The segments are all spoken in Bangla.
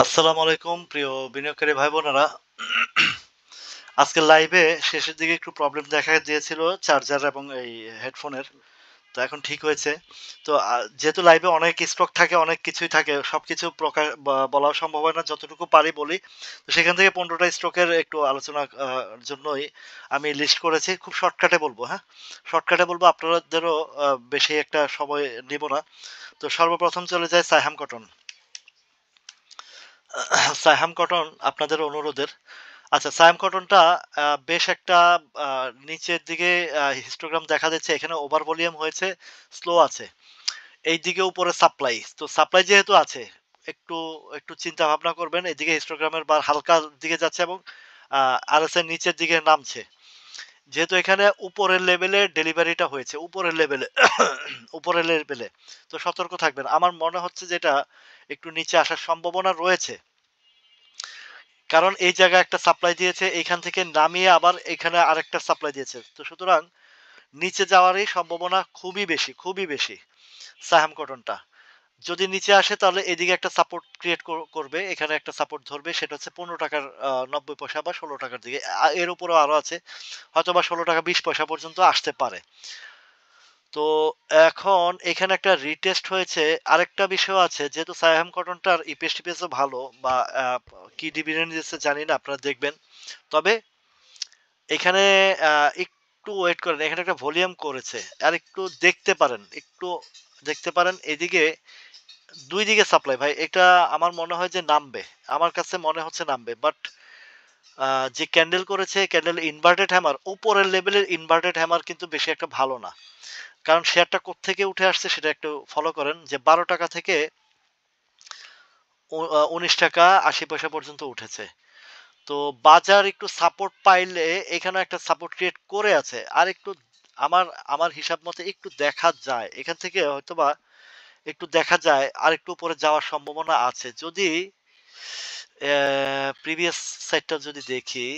আসসালামু আলাইকুম প্রিয় বিনিয়োগকারী ভাই বোনেরা। আজকে লাইভে শেষের দিকে একটু প্রবলেম দেখা দিয়েছিল চার্জার এবং এই হেডফোনের। তো এখন ঠিক হয়েছে। তো যেহেতু লাইভে অনেক স্টক থাকে, অনেক কিছুই থাকে, সবকিছু প্রকাশ বলা সম্ভব হয় না, যতটুকু পারি বলি। তো সেখান থেকে 15টা স্টকের একটু আলোচনা জন্যই আমি লিস্ট করেছি। খুব শর্টকাটে বলবো, হ্যাঁ, শর্টকাটে বলবো, আপনাদেরও বেশি একটা সময় নিব না। তো সর্বপ্রথম চলে যায় সাইহাম কটন। সাইহাম কটন আপনাদের অনুরোধের। আচ্ছা, সায়াম কটনটা বেশ একটা নিচের দিকে হিস্টোগ্রাম দেখা যাচ্ছে, এখানে ওভার ভলিউম হয়েছে, স্লো আছে। এই দিকে উপরে সাপ্লাই, তো সাপ্লাই যেহেতু আছে, একটু একটু চিন্তা ভাবনা করবেন। এদিকে হিস্টোগ্রামের বার হালকা দিকে যাচ্ছে এবং আরএসআই নিচের দিকে নামছে। যেহেতু এখানে উপরের লেভেলে ডেলিভারিটা হয়েছে, উপরের লেভেলে উপরের লেভেলে, তো সতর্ক থাকবেন। আমার মনে হচ্ছে যেটা একটু নিচে আসার সম্ভাবনা রয়েছে, কারণ এই জায়গায় একটা সাপ্লাই দিয়েছে, এইখান থেকে নামিয়ে আবার এখানে আরেকটা সাপ্লাই দিয়েছে। তো সুতরাং নিচে যাওয়ারই সম্ভাবনা খুবই বেশি, খুবই বেশি। সাহাম কটনটা যদি নিচে আসে তাহলে এদিকে একটা সাপোর্ট ক্রিয়েট করবে, এখানে একটা সাপোর্ট ধরবে, সেটা হচ্ছে 15 টাকার 90 পয়সা বা 16 টাকার দিকে। এর উপরেও আরো আছে, হয়তো বা 16 টাকা 20 পয়সা পর্যন্ত আসতে পারে। তো এখন এখানে একটা রিটেস্ট হয়েছে। আরেকটা বিষয় আছে, যেহেতু সায়াম কটনটার ইপিএস টিপিএস ভালো, বা কি ডিভিডেন্ড দিচ্ছে জানি না, আপনারা দেখবেন। তবে এখানে একটু ওয়েট করেন, এখানে একটা ভলিউম করেছে, আর একটু দেখতে পারেন, একটু দেখতে পারেন। এদিকে দুই দিকে সাপ্লাই ভাই, এটা আমার মনে হয় যে নামবে, আমার কাছে মনে হচ্ছে নামবে। বাট যে ক্যান্ডেল করেছে, ক্যান্ডেল ইনভার্টেড হ্যামার, উপরের লেভেলের ইনভার্টেড হ্যামার কিন্তু বেশি একটা ভালো না। কারণ শেয়ারটা কোত্থেকে উঠে আসছে সেটা একটু ফলো করেন, যে 12 টাকা থেকে 19 টাকা 80 পয়সা পর্যন্ত উঠেছে। তো বাজার একটু সাপোর্ট পাইলে এখানে একটা সাপোর্ট ক্রিয়েট করে আছে, আর একটু আমার আমার হিসাব মতে একটু দেখা যায় এখান থেকে, হয়তোবা একটু দেখা যায় আর একটু উপরে যাওয়ার সম্ভাবনা আছে। যদি প্রিভিয়াস সাইডটা যদি দেখি,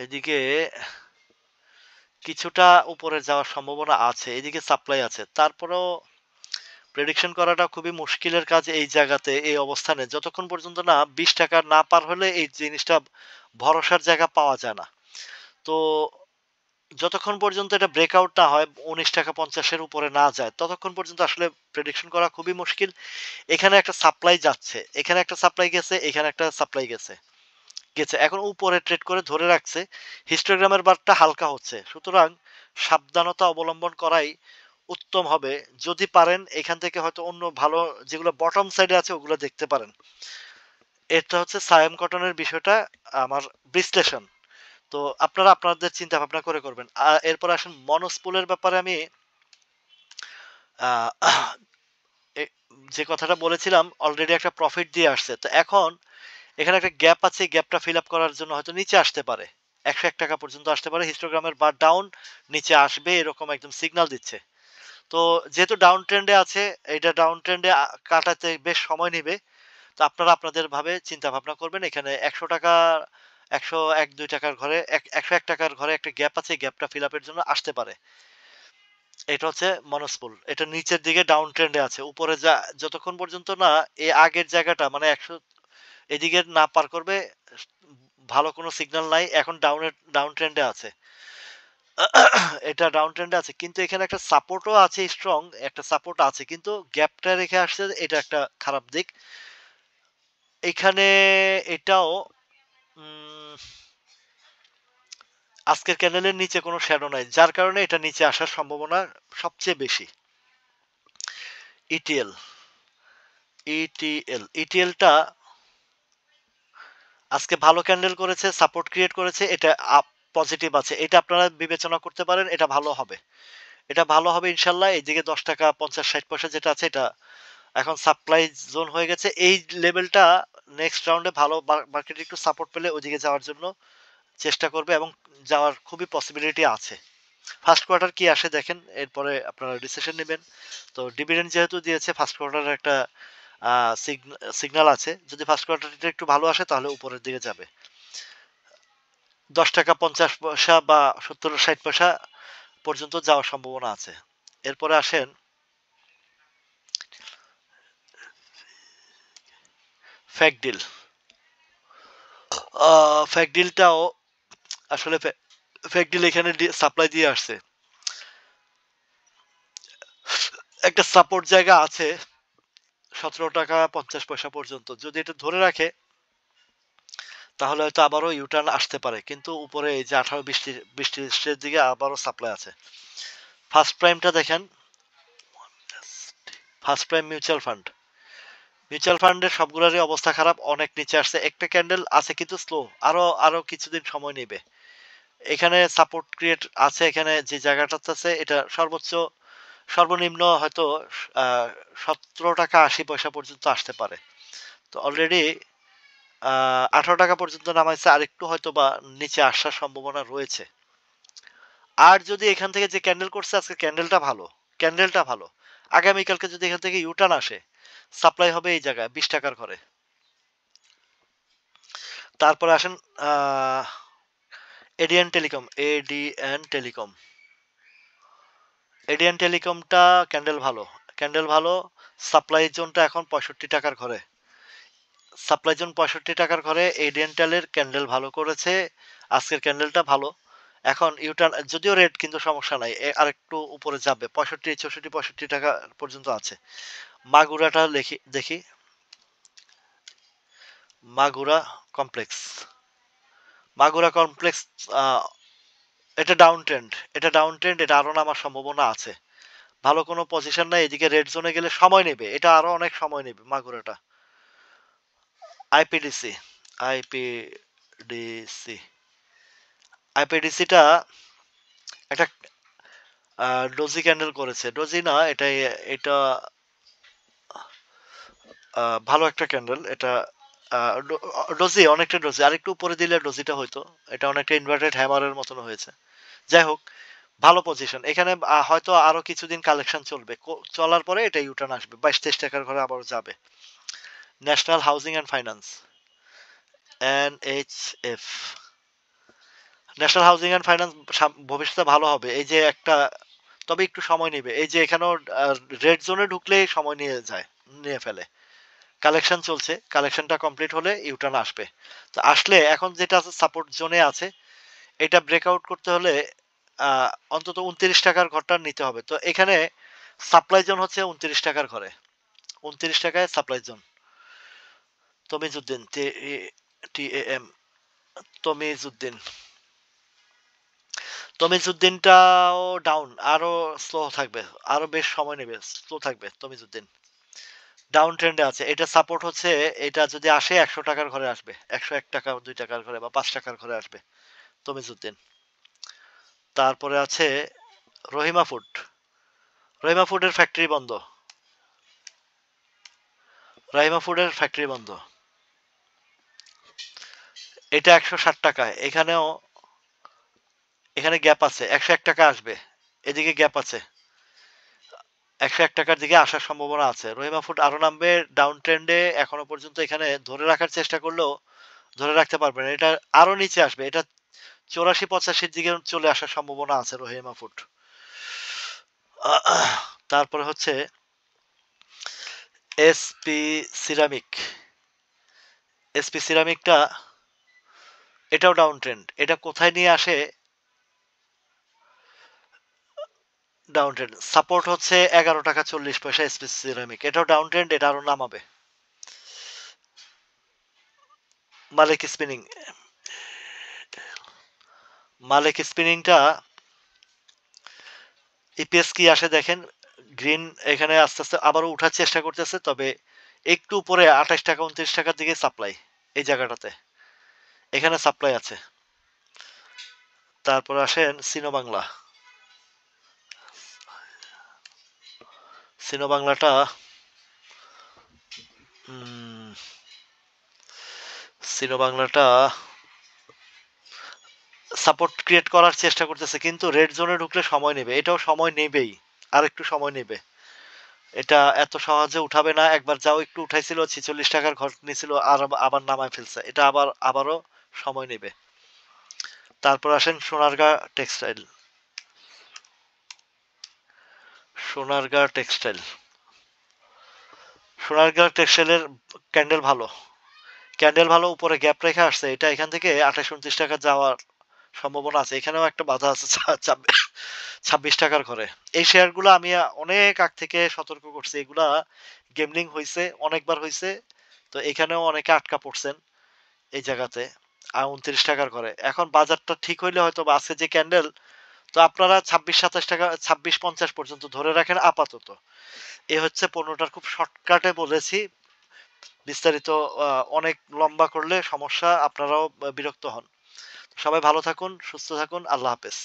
এদিকে কিছুটা উপরে যাওয়ার সম্ভাবনা আছে, এদিকে সাপ্লাই আছে। তারপরেও প্রেডিকশন করাটা খুবই মুশকিলের কাজ এই জায়গাতে, এই অবস্থানে, যতক্ষণ পর্যন্ত না 20 টাকা না পার হলে এই জিনিসটা ভরসার জায়গা পাওয়া যায় না। তো যতক্ষণ পর্যন্ত এটা ব্রেকআউট না হয়, 19 টাকা 50-এর উপরে না যায়, ততক্ষণ পর্যন্ত আসলে প্রেডিকশন করা খুবই মুশকিল। এখানে একটা সাপ্লাই যাচ্ছে, এখানে একটা সাপ্লাই গেছে, এখানে একটা সাপ্লাই গেছে গেছে এখন উপরে ট্রেড করে ধরে রাখছে। হিস্টোগ্রামের বারটা হালকা হচ্ছে, সুতরাং সাবধানতা অবলম্বন করাই উত্তম হবে। যদি পারেন এখান থেকে হয়তো অন্য ভালো যেগুলো বটম সাইডে আছে ওগুলো দেখতে পারেন। এটা হচ্ছে সায়াম কটনের বিষয়টা, আমার বিশ্লেষণ। তো আপনারা আপনাদের চিন্তা ভাবনা করে করবেন। এরপর আসেন মনোস্পুলের ব্যাপারে। আমি আহ, এ- যে কথাটা বলেছিলাম, অলরেডি একটা প্রফিট দিয়ে আসছে। তো এখন এখানে একটা গ্যাপ আছে, গ্যাপটা ফিল আপ করার জন্য হয়তো নিচে আসতে পারে, 101 টাকা পর্যন্ত আসতে পারে। হিস্টোগ্রামের বার ডাউন, নিচে আসবে এরকম একদম সিগন্যাল দিচ্ছে। তো যেহেতু ডাউন ট্রেন্ডে আছে, এটা ডাউন ট্রেন্ডে কাটাতে বেশ সময় নেবে। তো আপনারা আপনাদের ভাবে চিন্তা ভাবনা করবেন। এখানে 100 টাকা, 101-2 টাকার ঘরে, 101 টাকার ঘরে একটা গ্যাপ আছে, গ্যাপটা ফিল আপের জন্য আসতে পারে। এটা হচ্ছে মনস্পুল, এটা নিচের দিকে ডাউন ট্রেন্ডে আছে। উপরে যা যতক্ষণ পর্যন্ত না এই আগের জায়গাটা মানে 100 এদিকে না পার করবে, ভালো কোনো সিগন্যাল নাই। এখন ডাউন ট্রেন্ডে আছে, এটা ডাউন ট্রেন্ডে আছে, কিন্তু এখানে একটা সাপোর্টও আছে, স্ট্রং একটা সাপোর্ট আছে, কিন্তু গ্যাপটা রেখে আসছে, এটা একটা খারাপ দিক। এখানে এটাও উম, আজকের ক্যান্ডেলের নিচে কোনো শ্যাডো নাই, যার কারণে এটা নিচে আসার সম্ভাবনা সবচেয়ে বেশি। ইটিএল, ইটিএলটা আজকে ভালো ক্যান্ডেল করেছে, সাপোর্ট ক্রিয়েট করেছে, এটা আপ পজিটিভ আছে, এটা আপনারা বিবেচনা করতে পারেন। এটা ভালো হবে, এটা ভালো হবে ইনশাল্লাহ। এইদিকে 10 টাকা 50-60 পয়সা যেটা আছে, এটা এখন সাপ্লাই জোন হয়ে গেছে। এই লেভেলটা নেক্সট রাউন্ডে ভালো মার্কেটে একটু সাপোর্ট পেলে ওইদিকে যাওয়ার জন্য চেষ্টা করবে, এবং যাওয়ার খুবই পসিবিলিটি আছে। ফার্স্ট কোয়ার্টার কি আসে দেখেন, এরপরে আপনারা ডিসিশন নেবেন। তো ডিভিডেন্ড যেহেতু দিয়েছে, ফার্স্ট কোয়ার্টারের একটা সিগন্যাল আছে। যদি ফার্স্ট কোয়ার্টারটা একটু ভালো আসে তাহলে উপরের দিকে যাবে। 10 টাকা 50 পয়সা বা 70-60 পয়সা পর্যন্ত যাওয়ার সম্ভাবনা আছে। এরপরে আসেন ফ্যাক ডিল, ফ্যাক ডিলটাও আসলে ফ্যাক ডিল এখানে সাপ্লাই দিয়ে আসছে। একটা সাপোর্ট জায়গা আছে 17 টাকা 50 পয়সা পর্যন্ত, যদি এটা ধরে রাখে তাহলে হয়তো আবারও ইউটার্ন আসতে পারে, কিন্তু উপরে এই যে 18-20 দিকে আবারও সাপ্লাই আছে। ফার্স্ট প্রাইমটা দেখেন, ফার্স্ট প্রাইম মিউচুয়াল ফান্ডের সবগুলোরই অবস্থা খারাপ, অনেক নিচে আসছে, একটা ক্যান্ডেল আছে কিন্তু স্লো, আরো আরো কিছুদিন সময় নেবে। এখানে সাপোর্ট ক্রিয়েট আছে, এখানে যে জায়গাটাতে আছে এটা সর্বনিম্ন হয়তো 17 টাকা 80 পয়সা পর্যন্ত আসতে পারে। তো অলরেডি 18 টাকা পর্যন্ত নামাইছে, আরেকটু হয়তো বা নিচে আসার সম্ভাবনা রয়েছে। আর যদি এখান থেকে যে ক্যান্ডেল করছে আজকে, ক্যান্ডেলটা ভালো, আগামীকালকে যদি এখান থেকে ইউটার্ন আসে, সাপ্লাই হবে এই জায়গায় 20 টাকার ঘরে। তারপরে আসেন এডিয়ান টেলিকমটা ক্যান্ডেল ভালো, সাপ্লাই জোনটা এখন 65 টাকার ঘরে, এডিয়ানটেলের ক্যান্ডেল ভালো করেছে, আজকের ক্যান্ডেলটা ভালো। এখন ইউটার্ন যদিও রেট কিন্তু সমস্যা নাই, আরেকটু উপরে যাবে, 65 64 65 টাকা পর্যন্ত আছে। মাগুরাটা দেখি, মাগুরা কমপ্লেক্স মাগুরা কমপ্লেক্স আহ, এটা ডাউন ট্রেন্ড, এটা আরো নামার সম্ভাবনা আছে। ভালো কোনো পজিশন নাই, এদিকে রেড জোনে গেলে সময় নেবে, এটা আরো অনেক সময় নেবে মাগুরাটা। আইপিডিসি আইপিডিসি আইপিডিসিটা একটা ডোজি ক্যান্ডেল করেছে, ডোজি না এটা ভালো একটা ক্যান্ডেল এটা। অনেকটা ডোজি আরেকটু উপরে দিলে ডোজিটা হয়তো, এটা অনেকটা ইনভার্টেড হ্যামারের মতন হয়েছে। যাই হোক, ভালো পজিশন এখানে, হয়তো আরো কিছুদিন কালেকশন চলবে, চলার পরে এটা ইউটার্ন আসবে, 22-23 টাকার ঘরে আবার যাবে। National housing and finance, NHF, national housing and finance ভবিষ্যতে ভালো হবে, এই যে একটা, তবে একটু সময় নেবে, এই যে এখানেও রেড জোনে ঢুকলে সময় নিয়ে ফেলে। কালেকশন চলছে, কালেকশনটা কমপ্লিট হলে ইউটার্ন আসবে। তো আসলে এখন যেটা আছে সাপোর্ট জোনে আছে, এটা ব্রেকআউট করতে হলে অন্তত 29 টাকার ঘরটা নিতে হবে। তো এখানে সাপ্লাই জোন হচ্ছে 29 টাকার ঘরে, 29 টাকায় supply zone. Tamizuddin, TAM, Tamizuddin তমিজউদ্দিনটাও ডাউন, আরো স্লো থাকবে, আরো বেশ সময় নেবে, স্লো থাকবে তমিজউদ্দিন, ডাউন ট্রেন্ডে আছে। এটা সাপোর্ট হচ্ছে, এটা যদি আসে 100 টাকার ঘরে আসবে, 101 টাকা 2 টাকার ঘরে বা 5 টাকার ঘরে আসবে তমিজউদ্দিন। তারপরে আছে রহিমা ফুড, রহিমা ফুডের ফ্যাক্টরি বন্ধ, রহিমা ফুডের ফ্যাক্টরি বন্ধ, এটা 160 টাকায়, এখানে গ্যাপ আছে, 101 টাকা আসবে, এদিকে গ্যাপ আছে, 101 টাকার দিকে আসার সম্ভাবনা আছে। রহিমা ফুড আরো নামবে ডাউন ট্রেন্ডে, এখনো পর্যন্ত এখানে ধরে রাখার চেষ্টা করলেও ধরে রাখতে পারবে না, এটা আরো নিচে আসবে, এটা 84-85 দিকে চলে আসার সম্ভাবনা আছে রহিমা ফুড। তারপরে হচ্ছে এসপি সিরামিক, সিরামিকটা এটাও ডাউন ট্রেন্ড, এটা কোথায় নিয়ে আসে, ডাউন ট্রেন্ড সাপোর্ট হচ্ছে 11 টাকা 40 পয়সা, এসপি সিরামিক এটাও ডাউন ট্রেন্ড, এটা আরো নামাবে। মালিক স্পিনিং, স্পিনিংটা ইপিএস কি আসে দেখেন, গ্রিন, এখানে আস্তে আস্তে আবারও উঠার চেষ্টা করতেছে, তবে একটু উপরে 28 টাকা 29 টাকার দিকে সাপ্লাই, এই জায়গাটাতে এখানে সাপ্লাই আছে। তারপর আসেন সিনো বাংলা, সিনো বাংলাটা সিনো বাংলাটা সাপোর্ট ক্রিয়েট করার চেষ্টা করতেছে, কিন্তু রেড জোনে ঢুকলে সময় নেবে, এটাও সময় নেবেই, আর একটু সময় নেবে, এটা এত সহজে উঠাবে না, একবার যাও একটু উঠাইছিল 46 টাকার ঘর নিয়েছিল, আর আবার নামায় ফেলছে, এটা আবারও সময় নেবে। তারপর আসেন সোনারগাঁ টেক্সটাইল, সোনারগাঁ টেক্সটাইলের ক্যান্ডেল ভালো, ক্যান্ডেল ভালো উপরে গ্যাপ রেখে আসছে। এটা এখান থেকে ২৮-২৯ টাকা যাওয়ার সম্ভাবনা আছে। এখানেও একটা বাধা আছে ২৬ টাকার ঘরে। এই শেয়ারগুলা আমি অনেক আগ থেকে সতর্ক করছি। এগুলা গেমলিং হইছে, অনেকবার হইছে। তো এখানেও অনেকে আটকা পড়ছেন এই জায়গাতে। ২৯ টাকার ঘরে। এখন বাজারটা ঠিক হইলে হয়তোবা আজকে যে ক্যান্ডেল তো আপনারা ২৬-২৭ টাকা ২৬-৫০ পর্যন্ত ধরে রাখেন আপাতত। এ হচ্ছে পণ্যটার খুব শর্টকাটে বলেছি। বিস্তারিত আ অনেক লম্বা করলে সমস্যা আপনারাও বিরক্ত হন। সবাই ভালো থাকুন, সুস্থ থাকুন। আল্লাহ হাফেজ।